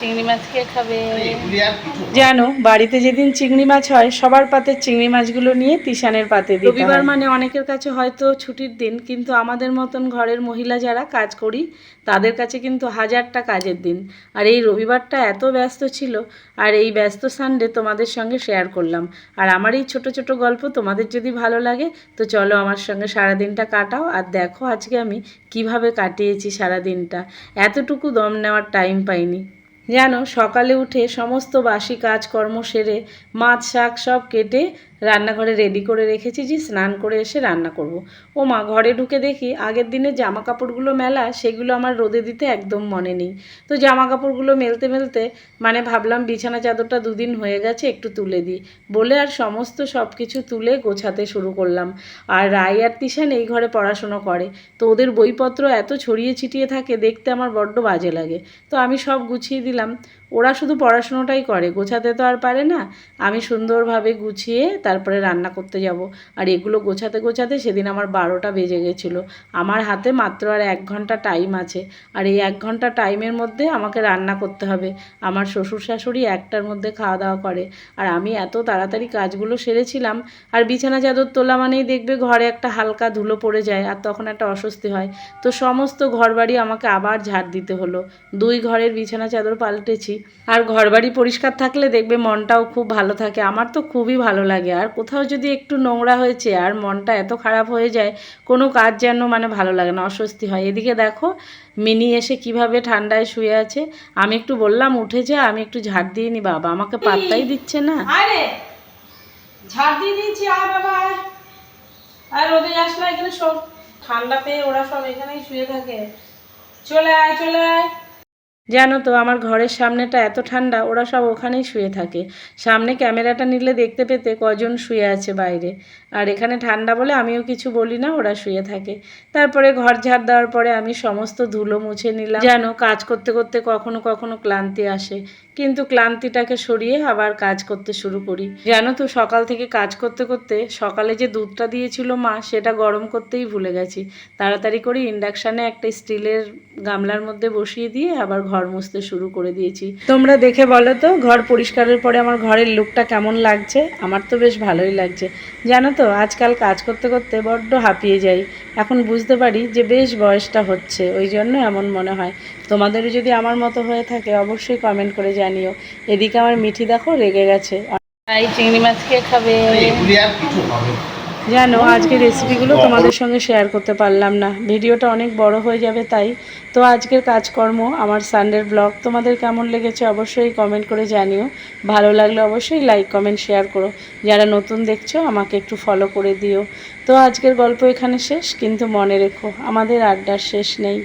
চিংড়ি মাছ কে খাবে? জানো, বাড়িতে যেদিন চিংড়ি মাছ হয় সবার পাতে চিংড়ি মাছগুলো নিয়ে তিশানের পাতে দিতে হয়। রবিবার মানে অনেকের কাছে হয়তো ছুটির দিন, কিন্তু আমাদের মতন ঘরের মহিলা যারা কাজ করি তাদের কাছে কিন্তু হাজারটা কাজের দিন। আর এই রবিবারটা এত ব্যস্ত ছিল, আর এই ব্যস্ত সানডে তোমাদের সঙ্গে শেয়ার করলাম। আর আমার এই ছোট ছোট গল্প তোমাদের যদি ভালো লাগে তো চলো আমার সঙ্গে সারাদিনটা কাটাও আর দেখো আজকে আমি কিভাবে কাটিয়েছি সারাদিনটা। এতটুকু দম নেওয়ার টাইম পাইনি। জানো, সকালে উঠে সমস্ত বাসি কাজকর্ম সেরে মাছ শাক সব কেটে রান্নাঘরে রেডি করে রেখেছি যে স্নান করে এসে রান্না করব। ও মা, ঘরে ঢুকে দেখি আগের দিনের জামা কাপড়গুলো মেলা, সেগুলো আমার রোদে দিতে একদম মনে নেই। তো জামা কাপড়গুলো মেলতে মেলতে ভাবলাম বিছানা চাদরটা দুদিন হয়ে গেছে, একটু তুলে দিই বলে আর সমস্ত সব কিছু তুলে গোছাতে শুরু করলাম। আর রাই আর তিশান এই ঘরে পড়াশুনো করে, তো ওদের বইপত্র এত ছড়িয়ে ছিটিয়ে থাকে, দেখতে আমার বড্ড বাজে লাগে। তো আমি সব গুছিয়ে দিলাম। ওরা শুধু পড়াশুনোটাই করে, গোছাতে তো আর পারে না। আমি সুন্দরভাবে গুছিয়ে তারপরে রান্না করতে যাব। আর এগুলো গোছাতে গোছাতে সেদিন আমার 12টা বেজে গেছিলো। আমার হাতে মাত্র আর 1 ঘন্টা টাইম আছে, আর এই 1 ঘন্টা টাইমের মধ্যে আমাকে রান্না করতে হবে। আমার শ্বশুর শাশুড়ি 1টার মধ্যে খাওয়া দাওয়া করে, আর আমি এত তাড়াতাড়ি কাজগুলো সেরেছিলাম। আর বিছানা চাদর তোলা মানেই দেখবে ঘরে একটা হালকা ধুলো পড়ে যায়, আর তখন একটা অস্বস্তি হয়। তো সমস্ত ঘরবাড়ি আমাকে আবার ঝাড় দিতে হলো। 2 ঘরের বিছানা চাদর পাল্টেছি। আর ঘরবাড়ি পরিষ্কার থাকলে দেখবে মনটাও খুব ভালো থাকে, আমার তো খুবই ভালো লাগে। আর কোথাও যদি একটু নোংরা হয়েছে আর মনটা এত খারাপ হয়ে যায়, কোনো কাজ যেন ভালো লাগে না, অস্বস্তি হয়। এদিকে দেখো মিনি এসে কিভাবে ঠান্ডায় শুয়ে আছে। আমি একটু বললাম উঠে যা, আমি একটু ঝাড় দিয়ে নি, বাবা আমাকে পাত্তাই দিচ্ছে না। আরে ঝাড় দিয়ে দিয়েছি, আয় বাবা আয়। আর রোদে যাস না, এখানে সব ঠান্ডা পেয়ে ওরা সব এখানেই শুয়ে থাকে। চলে আয় চলে আয়। জানো তো, আমার ঘরের সামনেটা এত ঠান্ডা, ওরা সব ওখানেই শুয়ে থাকে। সামনে ক্যামেরাটা নিলে দেখতে পেতে কজন শুয়ে আছে বাইরে। আর এখানে ঠান্ডা বলে আমিও কিছু বলি না, ওরা শুয়ে থাকে। তারপরে ঘর ঝাড় দেওয়ার পরে আমি সমস্ত ধুলো মুছে নিলাম। জানো, কাজ করতে করতে কখনো কখনো ক্লান্তি আসে, কিন্তু ক্লান্তিটাকে সরিয়ে আবার কাজ করতে শুরু করি। জানো তো, সকাল থেকে কাজ করতে করতে সকালে যে দুধটা দিয়েছিল মা, সেটা গরম করতেই ভুলে গেছি। তাড়াতাড়ি করে ইন্ডাকশানে একটা স্টিলের গামলার মধ্যে বসিয়ে দিয়ে আবার ঘর মুছতে শুরু করে দিয়েছি। তোমরা দেখে বলো তো, ঘর পরিষ্কারের পরে আমার ঘরের লুকটা কেমন লাগছে? আমার তো বেশ ভালোই লাগছে। জানো তো, আজকাল কাজ করতে করতে বড্ড হাঁপিয়ে যাই। এখন বুঝতে পারি যে বেশ বয়সটা হচ্ছে, ওই জন্য এমন মনে হয়। তোমাদেরও যদি আমার মতো হয়ে থাকে অবশ্যই কমেন্ট করে জানিও। এদিকে আমার মিঠি দেখো রেগে গেছে। এই চিংড়ি মাছ কে খাবে? জানো, আজকে রেসিপিগুলো তোমাদের সঙ্গে শেয়ার করতে পারলাম না, ভিডিওটা অনেক বড় হয়ে যাবে তাই। তো আজকের কাজকর্ম, আমার সানডের ব্লগ তোমাদের কেমন লেগেছে অবশ্যই কমেন্ট করে জানিও। ভালো লাগলে অবশ্যই লাইক কমেন্ট শেয়ার করো। যারা নতুন দেখছো আমাকে একটু ফলো করে দিও। তো আজকের গল্প এখানে শেষ, কিন্তু মনে রেখো আমাদের আড্ডার শেষ নেই।